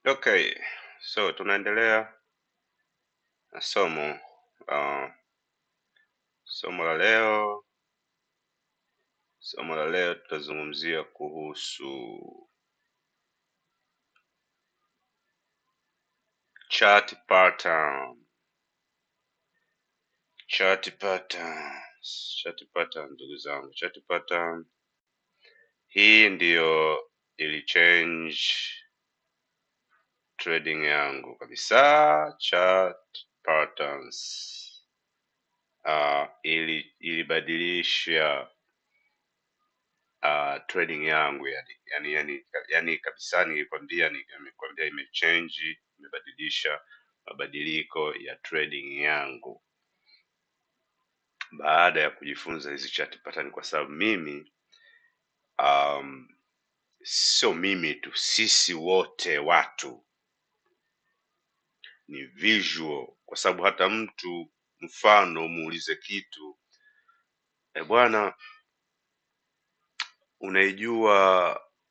Okay, so tunaendelea na somo. Uh, somo la leo tutazungumzia kuhusu chart pattern. Chart pattern ndugu zangu, chart pattern hii ndiyo ili change trading yangu kabisa. Chart patterns ilibadilisha trading yangu yani kabisa. Nimekwambia imebadilisha mabadiliko ya trading yangu baada ya kujifunza hizi chart pattern, kwa sababu mimi sio mimi tu, sisi wote watu ni visual, kwa sababu hata mtu mfano muulize kitu, bwana,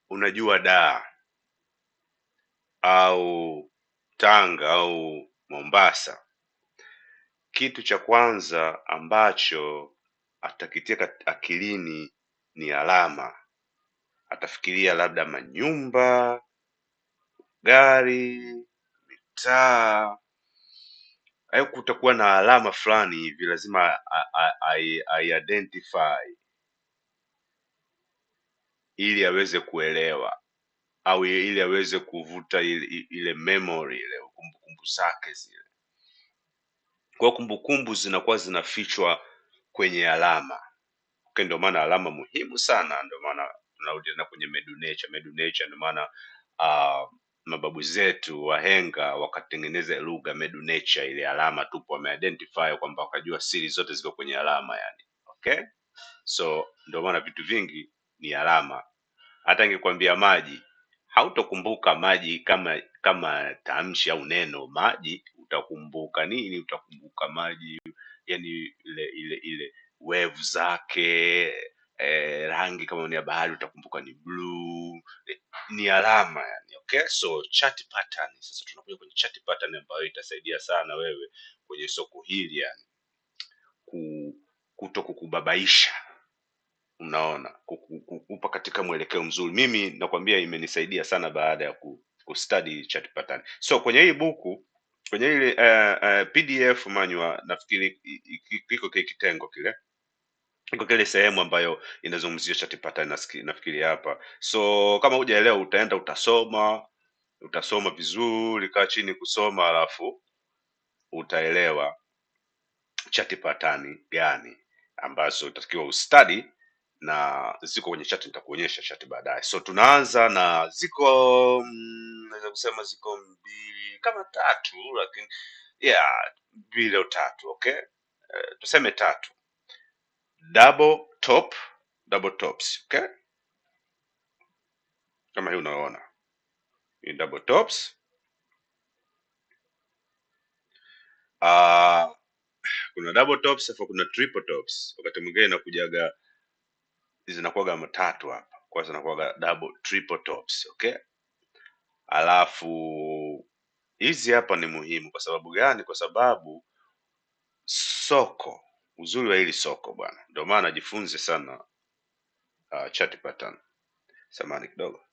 unajua Dar au Tanga au Mombasa, kitu cha kwanza ambacho atakitia akilini ni alama. Atafikiria labda manyumba, gari, mitaa, au kutakuwa na alama fulani hivi, lazima identify ili aweze kuelewa, au ili aweze kuvuta ile memory, ile kumbukumbu zake zile. Kwa kumbukumbu zinakuwa zinafichwa kwenye alama. Okay, ndio maana alama muhimu sana. Ndio maana tunarudi tena kwenye Medu Nature. Ndio maana mababu zetu wahenga wakatengeneza lugha Medu Nature, ile alama tupo wameidentify kwamba wakajua siri zote ziko kwenye alama yani. Okay, so ndio maana vitu vingi ni alama. Hata ningekwambia maji, hautokumbuka maji kama tamshi au neno maji. Utakumbuka nini? Utakumbuka maji yani ile wave zake, rangi. Kama ni ya bahari utakumbuka ni blue, ni alama yani. Okay, so chart pattern. Sasa tunakuja kwenye chart pattern ambayo itasaidia sana wewe kwenye soko hili yani, kuto kukubabaisha, unaona, kukupa katika mwelekeo mzuri. Mimi nakwambia imenisaidia sana baada ya kustudy chart pattern. So kwenye hii buku, kwenye ile PDF manual, nafikiri iko kile kitengo kile, iko kile sehemu ambayo inazungumzia chart pattern, nafikiri hapa. So kama hujaelewa, utaenda utasoma vizuri, kaa chini kusoma, alafu utaelewa chart pattern gani ambazo utakiwa ustudy, na ziko kwenye chart. Nitakuonyesha chart baadaye. So tunaanza na ziko naweza kusema ziko mbili kama tatu, lakini mbili au tatu. Okay, tuseme tatu. Double tops. Okay, kama hii unaona hii double tops. Kuna double tops, afu kuna triple tops. Wakati mwingine inakujaga zinakuwaga matatu hapa, kwa sababu zinakuwaga double triple tops. Okay, alafu hizi hapa ni muhimu. Kwa sababu gani? Kwa sababu soko, uzuri wa hili soko bwana, ndio maana jifunze sana chart pattern. Samani kidogo.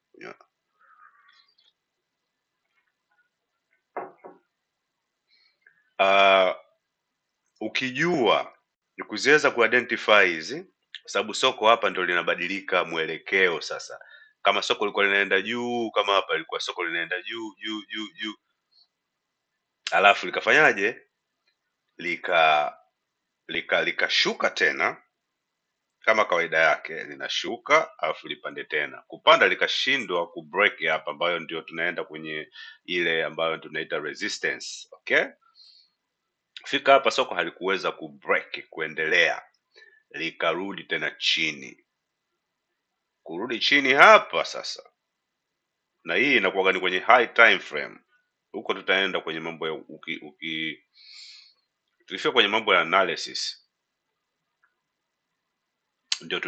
Ukijua ni kuziweza kuidentify hizi, kwa sababu soko hapa ndio linabadilika mwelekeo. Sasa kama soko lilikuwa linaenda juu, kama hapa ilikuwa soko linaenda juu, alafu likafanyaje, likashuka tena kama kawaida yake, linashuka alafu lipande tena. Kupanda likashindwa kubreak hapa, ambayo ndio tunaenda kwenye ile ambayo tunaita resistance. Okay, fika hapa soko halikuweza kubreak kuendelea, likarudi tena chini. Kurudi chini hapa sasa, na hii inakuwa ni kwenye high time frame. Huko tutaenda kwenye mambo ya tukifika kwenye mambo ya analysis, ndio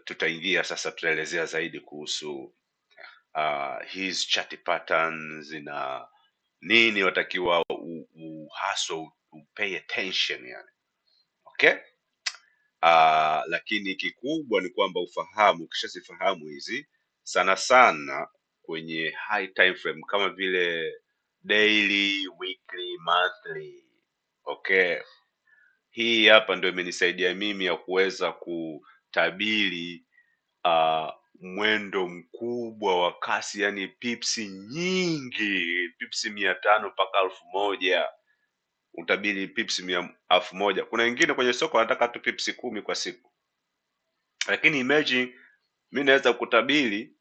tutaingia sasa, tutaelezea zaidi kuhusu his chart patterns na nini watakiwa uhaswa pay attention yani. Okay, lakini kikubwa ni kwamba ufahamu, ukishazifahamu hizi sana sana kwenye high time frame kama vile daily, weekly, monthly. Okay, hii hapa ndio imenisaidia mimi ya kuweza kutabiri mwendo mkubwa wa kasi, yani pipsi nyingi, pipsi 500 mpaka 1000, utabiri pipsi 1000. Kuna wengine kwenye soko wanataka tu pipsi 10 kwa siku, lakini imagine mi naweza kutabiri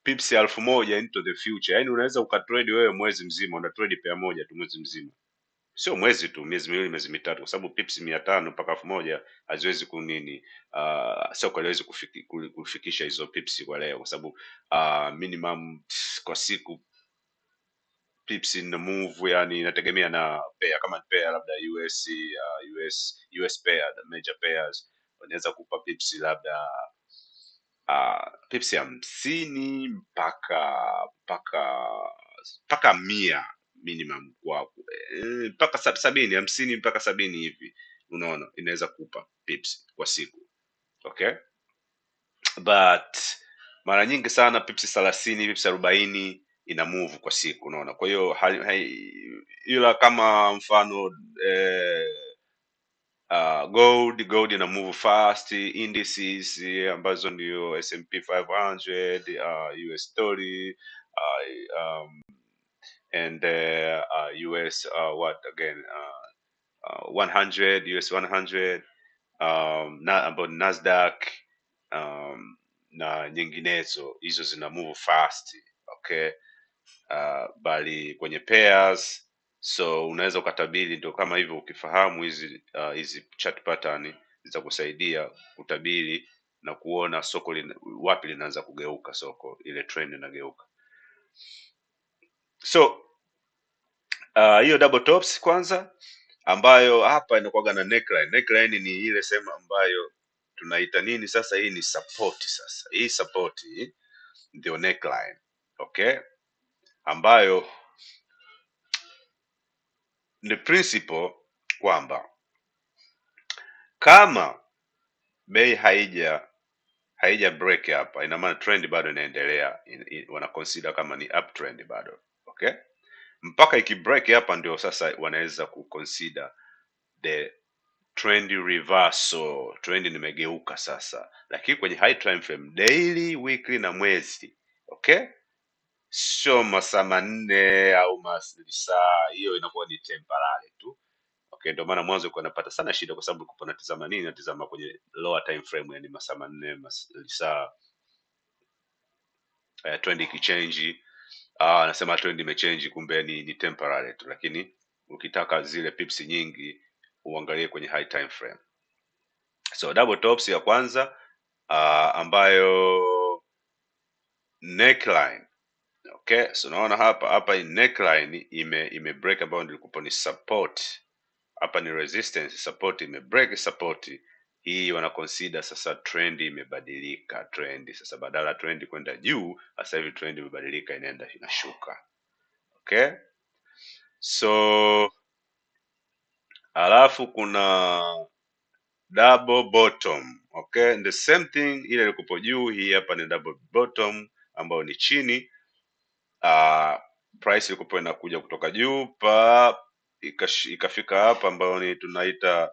pipsi 1000 into the future. Yani unaweza ukatrade wewe mwezi mzima, una trade pair moja tu mwezi mzima, sio mwezi tu, miezi miwili, miezi mitatu, kwa sababu pipsi 500 mpaka 1000 haziwezi kunini, soko haliwezi kufikisha hizo pipsi kwa leo, kwa sababu minimum kwa siku pipsi na move, yani inategemea na pair. Kama pair labda US pair, the major pairs wanaweza kupa pipsi labda pipsi 50 mpaka 100 minimum kwa mpaka 70, 50 mpaka 70 hivi, unaona, inaweza kupa pips kwa siku. Okay, but mara nyingi sana pipsi 30, pipsi 40 ina move kwa siku, unaona. Kwa hiyo ila kama mfano gold ina move fast, indices ambazo ndio S&P 500, US 30, and US what again 100, US 100, ambao Nasdaq, na nyinginezo, hizo zina move fast. Okay, bali kwenye pairs, so unaweza ukatabiri, ndio kama hivyo. Ukifahamu hizi chart pattern zitakusaidia kutabiri na kuona soko wapi linaanza kugeuka, soko ile trend inageuka. So hiyo double tops kwanza, ambayo hapa inakuwaga na neckline. Neckline ni ile sehemu ambayo tunaita nini sasa, hii ni support. Sasa hii support ndio neckline. Okay, ambayo ni principle kwamba kama bei haija break hapa, ina maana trend bado inaendelea, wana consider kama ni uptrend bado. Okay, mpaka ikibreak hapa ndio sasa wanaweza kuconsider the trend reversal, trend nimegeuka sasa. Lakini kwenye high time frame, daily, weekly na mwezi, okay, sio masaa manne au masaa, hiyo inakuwa ni temporary tu. Okay, ndio maana mwanzo ulikuwa napata sana shida, kwa sababu ulikuwa unatazama nini, natazama kwenye lower time frame, yani masaa manne, masaa trend ikichange, nasema trend imechange, kumbe ni temporary tu. Lakini ukitaka zile pips nyingi uangalie kwenye high time frame. So double tops ya kwanza, ambayo neckline. Okay, so unaona hapa neckline ime break, ambayo nilikupa ni support, hapa ni resistance, support, ime break support hii, wana consider sasa trend imebadilika. Trend sasa, badala trend kwenda juu, sasa hivi trend imebadilika, inaenda inashuka. Okay, so alafu kuna double bottom. Okay, and the same thing, ile ilikupo juu, hii hapa ni double bottom, ambayo ni chini. Price ilikupo inakuja kutoka juu ikafika hapa, ambayo ni tunaita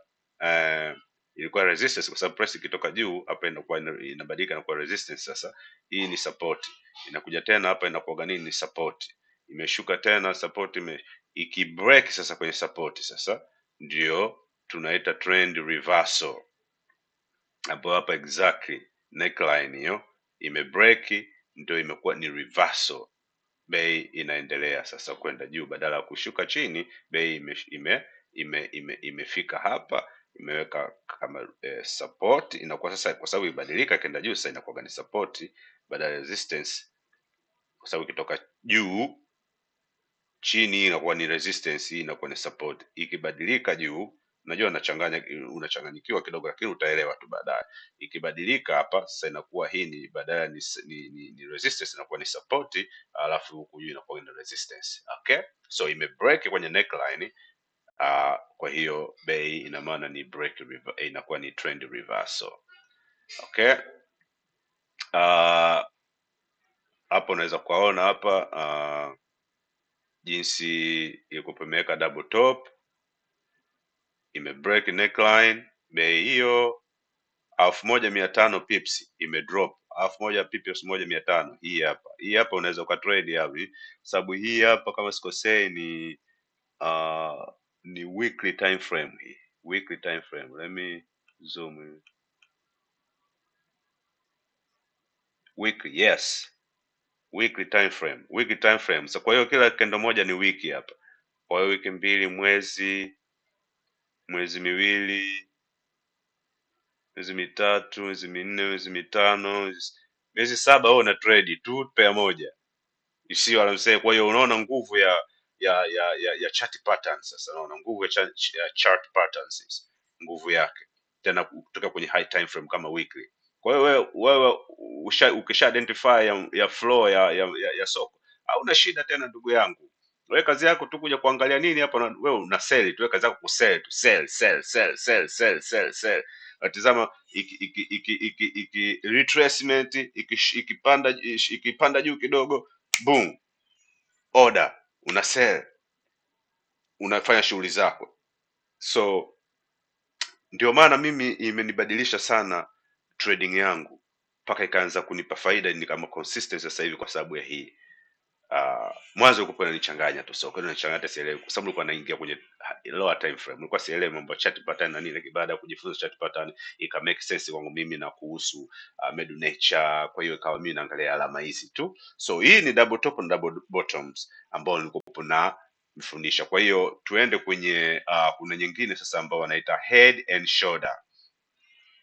ilikuwa resistance, kwa sababu price ikitoka juu hapa inakuwa inabadilika na kuwa resistance. Sasa hii ni support, inakuja tena hapa inakuwa nini, ni support, imeshuka tena support, ikibreak sasa kwenye support, sasa ndio tunaita trend reversal, ambapo hapa exactly neckline hiyo imebreak, ndio imekuwa ni reversal. Bei inaendelea sasa kwenda juu, badala ya kushuka chini, bei imefika hapa, imeweka kama support, inakuwa sasa, kwa sababu ibadilika kenda juu, sasa inakuwa ni support badala ya resistance, kwa sababu ikitoka juu chini inakuwa ni resistance, hii inakuwa ni support. Ikibadilika juu Najua unachanganyikiwa kidogo, lakini utaelewa tu baadaye. Ikibadilika hapa sasa inakuwa hii ni badala ni resistance, inakuwa ni support, alafu huku juu inakuwa ni resistance. Okay, so ime break kwenye neckline. Kwa hiyo bei ina maana ni inakuwa ni trend reversal. Okay, hapo unaweza kuona hapa jinsi ilipomeweka double top, ime break neckline, bei hiyo 1500 pips ime drop 1000 pips 1500. Hii hapa unaweza ukatrade hivi, sababu hii hapa kama sikosei ni weekly time frame. Hii weekly time frame, let me zoom. Weekly, yes, weekly time frame. So kwa hiyo kila kendo moja ni wiki hapa. Kwa hiyo wiki mbili, mwezi miwili, miezi mitatu, miezi minne, miezi mitano, miezi saba, wewe una trade tu pair moja, isiyo anasema. Kwa hiyo unaona nguvu ya chart patterns. Sasa unaona nguvu ya chart patterns, nguvu yake tena kutoka kwenye high time frame kama weekly. Kwa hiyo wewe ukisha identify ya flow ya soko, hauna shida tena ndugu yangu. Wewe kazi yako tu kuja kuangalia nini hapa, wewe una sell tu, wewe kazi yako kusell tu, sell. Natizama iki retracement, ikipanda juu kidogo, boom, order, una sell, unafanya shughuli zako. So ndio maana mimi imenibadilisha sana trading yangu, mpaka ikaanza kunipa faida, ni kama consistency sasa hivi kwa sababu ya hii. Mwanzo ilikuwa inanichanganya tu soko, inanichanganya hata sielewi, kwa sababu nilikuwa naingia kwenye lower time frame, nilikuwa sielewi mambo ya chart pattern na nini. Lakini baada ya kujifunza chart pattern ika make sense kwangu mimi na kuhusu Made Nature. Kwa hiyo ikawa mimi naangalia alama hizi tu. So hii ni double top na double bottoms ambao nilikuwa na mfundisha. Kwa hiyo tuende kwenye kuna nyingine sasa ambao wanaita head and shoulder.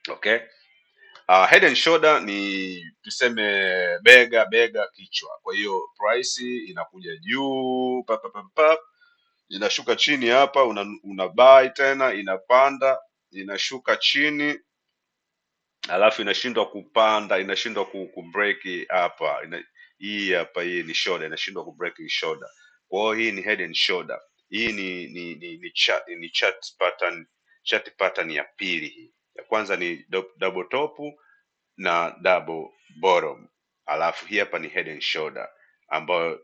Okay, head and shoulder ni tuseme bega kichwa. Kwa hiyo price inakuja juu inashuka chini hapa, una buy tena, inapanda, inashuka chini, alafu inashindwa kupanda, inashindwa ku break hapa. Hii hapa, hii ni shoulder, inashindwa ku break hii shoulder. Kwa hiyo hii ni head and shoulder. Hii ni chart pattern ya pili. Hii ya kwanza ni double top na double bottom, alafu hii hapa ni head and shoulder, ambayo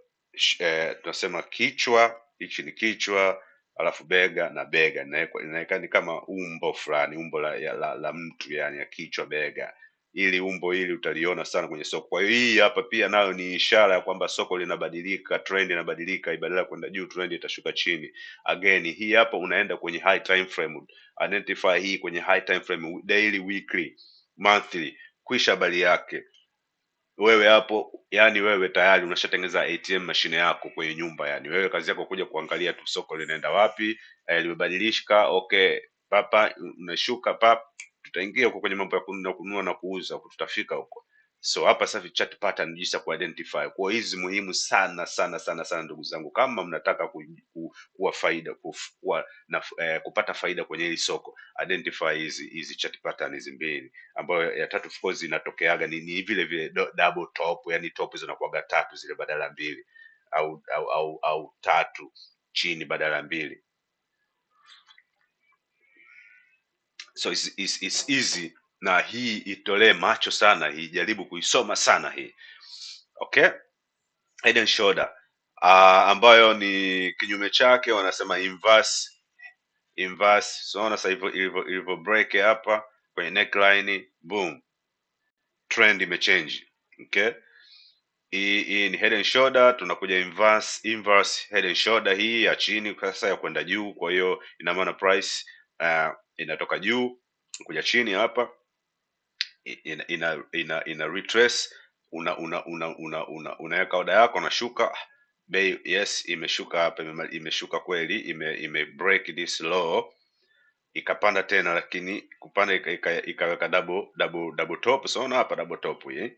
tunasema kichwa, hichi ni kichwa, alafu bega na bega inaonekana kama umbo fulani, umbo la mtu, yani ya kichwa bega. Ili umbo hili utaliona sana kwenye soko. Kwa hiyo hii hapa pia nayo ni ishara ya kwamba soko linabadilika, trend inabadilika, ibadala kwenda juu, trend itashuka chini. Again, hii hapa unaenda kwenye high time frame, identify hii kwenye high time frame, daily, weekly, monthly, kwisha habari yake. Wewe hapo, yani wewe tayari unashatengeneza ATM mashine yako kwenye nyumba. Yani wewe kazi yako kuja kuangalia tu soko linaenda wapi, limebadilishika, okay, papa unashuka tutaingia huko kwenye mambo ya kununua na kuuza, tutafika huko. So hapa sasa chart pattern, jinsi ya kuidentify. Kwa hizi muhimu sana sana sana sana ndugu zangu, kama mnataka kuwa faida kupata faida kwenye hili soko, identify hizi chart pattern hizi mbili, ambayo ya tatu of course inatokeaga ni vile vile double top, yani top zinakuwaga tatu zile badala mbili, au tatu chini badala mbili. So it's easy, na hii itolee macho sana, hii jaribu kuisoma sana hii. Okay, head and shoulder ambayo ni kinyume chake wanasema inverse. So unaona sasa ilivyo break hapa kwenye neckline, boom, trend imechange. Okay, hii ni head and shoulder. Tunakuja inverse head and shoulder, hii ya chini sasa ya kwenda juu. Kwa hiyo ina maana price inatoka juu kuja chini hapa, ina retrace, unaweka order yako, unashuka bei, yes, imeshuka hapa, imeshuka kweli, ime break this low, ikapanda tena, lakini kupanda ikaweka double top. So unaona hapa double top hii,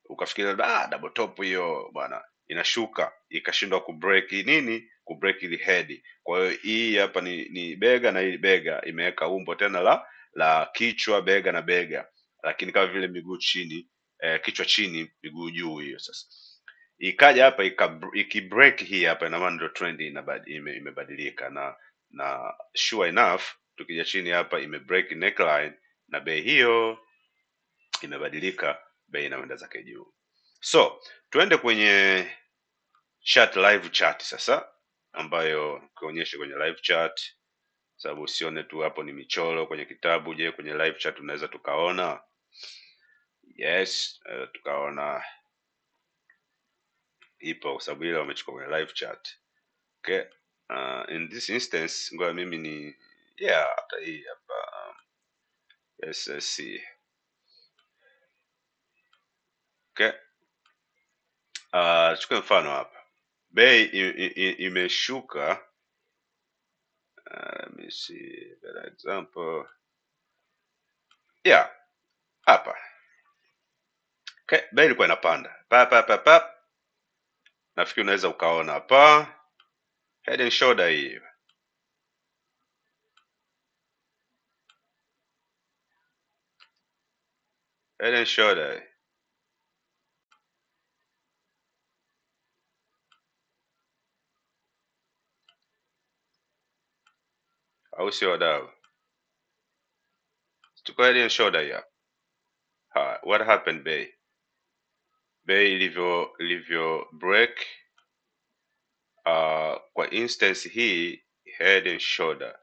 ukafikiria double top hiyo bwana, inashuka, ikashindwa ku break nini, break ili head. Kwa hiyo hii hapa ni bega na hii bega imeweka umbo tena la kichwa, bega na bega, lakini kama vile miguu chini, kichwa chini, miguu juu. Hiyo sasa ikaja hapa ikibreak hii hapa, ina maana ndio trend imebadilika, na sure enough tukija chini hapa imebreak neckline na bei hiyo imebadilika, bei inaenda zake juu. So tuende kwenye chart, live chart sasa, ambayo kuonyesha kwenye live chart, sababu usione tu hapo ni michoro kwenye kitabu. Je, kwenye live chart tunaweza tukaona? Yes, tukaona ipo, sababu ile wamechukua kwenye live chart. Okay, in this instance ngoja mimi ni hata hii hapa, yes, let's see. Okay, chukua mfano hapa, bei imeshuka. Let me see a better example. Hapa okay, bei ilikuwa inapanda pa. Nafikiri unaweza ukaona hapa head and shoulder hii, head and shoulder, au sio wadau? Tuko head and shoulder hii. What happened bei ilivyo break kwa instance hii head and shoulder.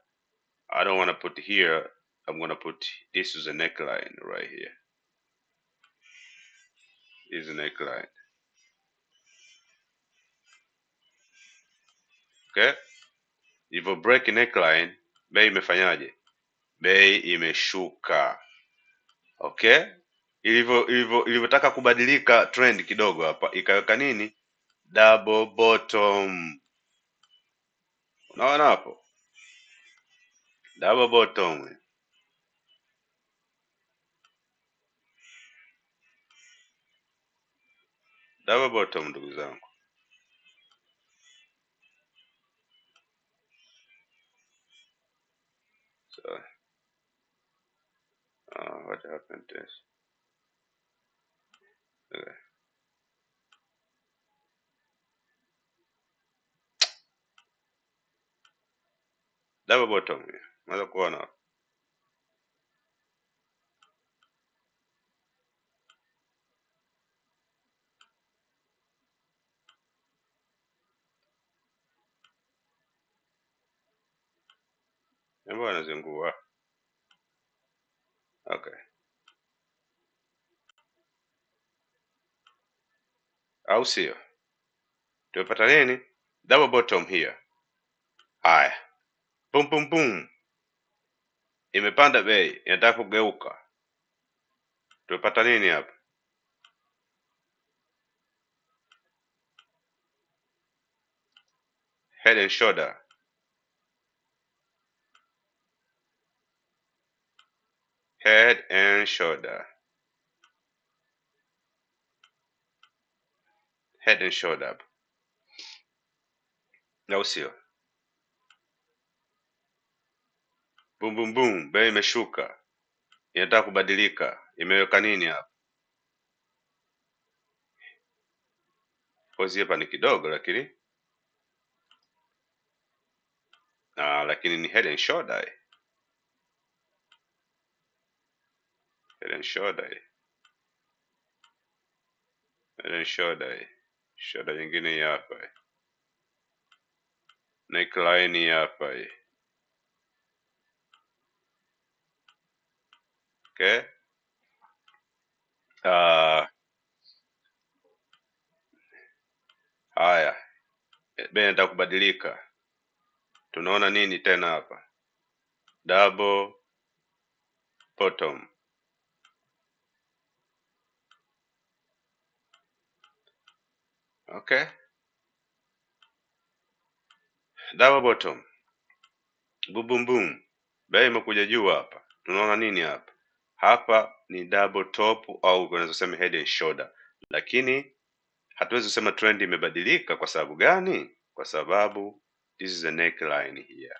I don't want to put here, I'm going to put this is a neckline right here. This is a neckline. Okay, ilivyo break neckline, bei imefanyaje? Bei imeshuka. Okay, ilivyotaka kubadilika trend kidogo hapa, ikaweka nini? Double bottom. Unaona hapo double bottom, double bottom, ndugu zangu. So what happened is okay. Double bottom, unaweza kuona ambao anazingua. Okay, au sio? Tumepata nini? Double bottom here. Haya, boom, imepanda bei, inataka kugeuka. Tumepata nini hapa? Head and shoulder, head and shoulder, head and shoulder, au sio? Boom, bei imeshuka, inataka kubadilika. Imeweka nini hapa? Pozi hapa ni kidogo, lakini ni head and shoulder, head and shoulder, head and shoulder, shoulder nyingine hapa, neckline hapa. Okay, haya, bei inataka kubadilika. Tunaona nini tena hapa? Double bottom. Okay, double bottom, boom, bei imekuja juu hapa. Tunaona nini hapa? Hapa ni double top, au unaweza kusema head and shoulder, lakini hatuwezi kusema trend imebadilika. Kwa sababu gani? Kwa sababu this is the neckline here.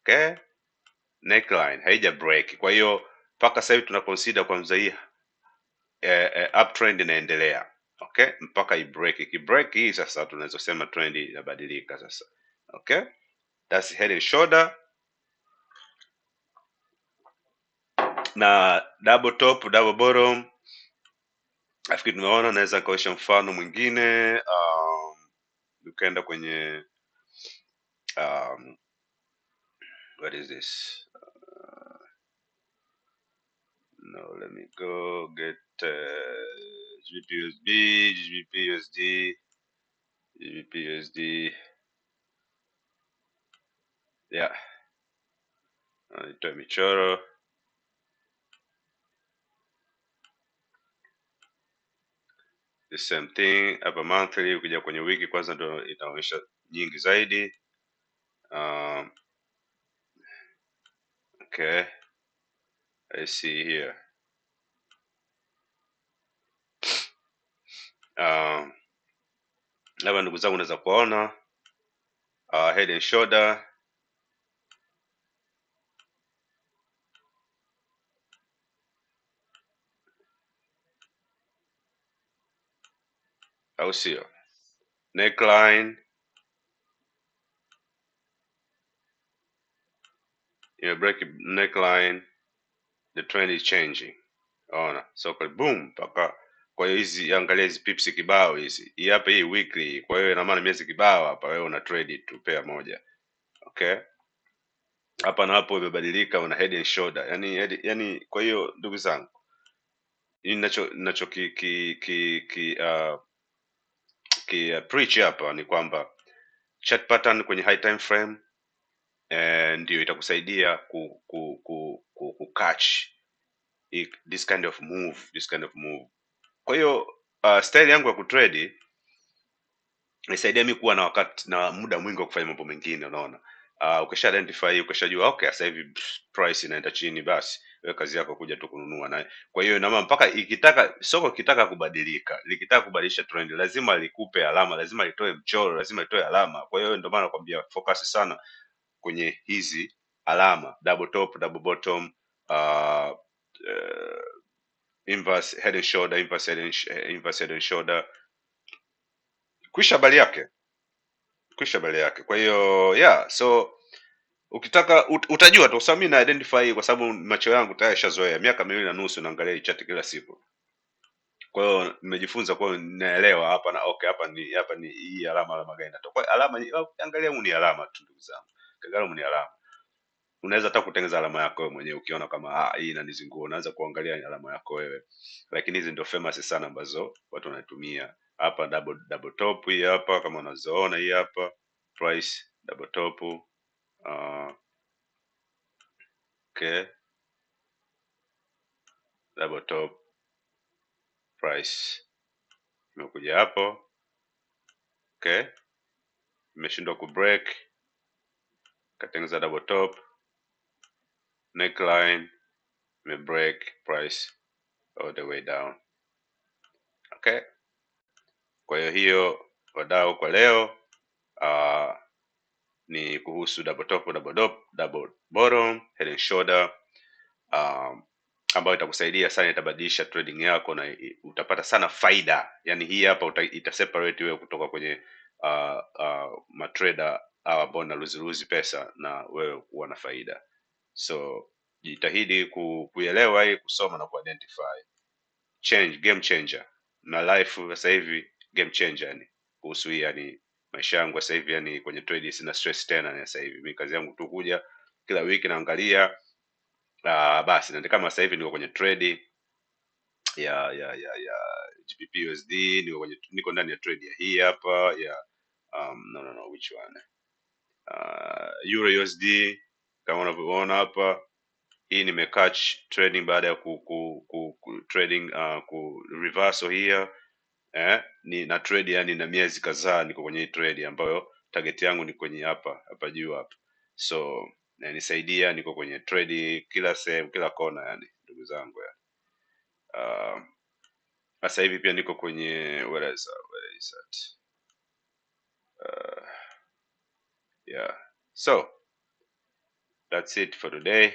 Okay, neckline haija break, kwa hiyo mpaka sasa hivi tuna consider kwanza hii uptrend inaendelea. Okay, mpaka i break. Ikibreak hii sasa tunaweza sema trend inabadilika sasa. Okay, that's head and shoulder na double top double bottom. Nafikiri tumeona, naweza nikaonyesha mfano mwingine. Ukaenda kwenye what is this? No, let me go get GBP USD, GBP USD, GBP USD. Yeah, nitoe michoro. The same thing hapa monthly. Ukija kwenye wiki kwanza ndio itaonyesha nyingi zaidi. Okay, I see here. Labda ndugu zangu unaweza kuona head and shoulder, au sio? Neckline break neckline, the trend is changing. Ona, so kwa boom mpaka. Kwa hiyo hizi, angalia hizi pips kibao hizi, hii hapa hii weekly. Kwa hiyo ina maana miezi kibao hapa wewe una trade tu pair moja. Okay, hapa na hapo imebadilika, una head and shoulder, yani. Kwa hiyo ndugu zangu, ninacho preach hapa ni kwamba chart pattern kwenye high time frame ndio itakusaidia ku catch this kind of move. Kwa hiyo style yangu ya kutrade nisaidia mimi kuwa na wakati na muda mwingi wa kufanya mambo mengine. Unaona, ukisha identify, ukishajua okay, sasa hivi price inaenda chini, basi wewe kazi yako kuja tu kununua. Na kwa hiyo inama mpaka soko ikitaka kubadilika, likitaka kubadilisha trend, lazima likupe alama, lazima litoe mchoro, lazima litoe alama. Kwa hiyo ndio maana nakwambia focus sana kwenye hizi alama: double top, double bottom, inverse head and shoulder, inverse head and shoulder. Kwisha habari yake. Kwa hiyo yeah, so ukitaka utajua tu. Sasa mimi na identify kwa sababu macho yangu tayari yashazoea, miaka 2.5 naangalia hii chart kila siku. Kwa hiyo nimejifunza, kwa hiyo naelewa hapa na okay, hapa ni hii alama gani inatoka. Kwa alama, angalia huu ni alama tu ndugu zangu, kagalo ni alama. Unaweza hata kutengeneza alama yako wewe mwenyewe ukiona kama hii inanizingua, unaanza kuangalia alama yako wewe. Lakini hizi ndio famous sana ambazo watu wanatumia hapa. Double top hii hapa, kama unazoona hii hapa, price double top. Okay, double top price imekuja hapo. Okay, imeshindwa ku break, katengeneza double top, neckline ime break, price all the way down. Okay, kwa hiyo wadau, kwa leo ni kuhusu double top, double bottom, head and shoulder, ambayo itakusaidia sana, itabadilisha trading yako na utapata sana faida. Yani hii hapa ita separate wewe kutoka kwenye matrader ambao na lose pesa na wewe kuwa na faida. So jitahidi kuelewa hii, kusoma na kuidentify game changer na life. Sasa hivi game changer yani kuhusu hii, yani maisha yangu sasa hivi, yani kwenye trade sina stress tena. Sasa hivi mimi kazi yangu tu kuja kila wiki naangalia, basi ndio kama sasa hivi niko kwenye trade ya GBP USD, niko ndani ya trade ya hii hapa ya no which one, Euro USD. Kama unavyoona hapa, hii nimecatch trading baada ya trading ku reversal here ni na trade, yani na miezi kadhaa niko kwenye hii trade ambayo target yangu ni kwenye hapa juu hapa. So nisaidia, niko kwenye trade kila sehemu, kila kona, yani ndugu zangu ya sasa hivi pia niko kwenye where is that Yeah. So that's it for today.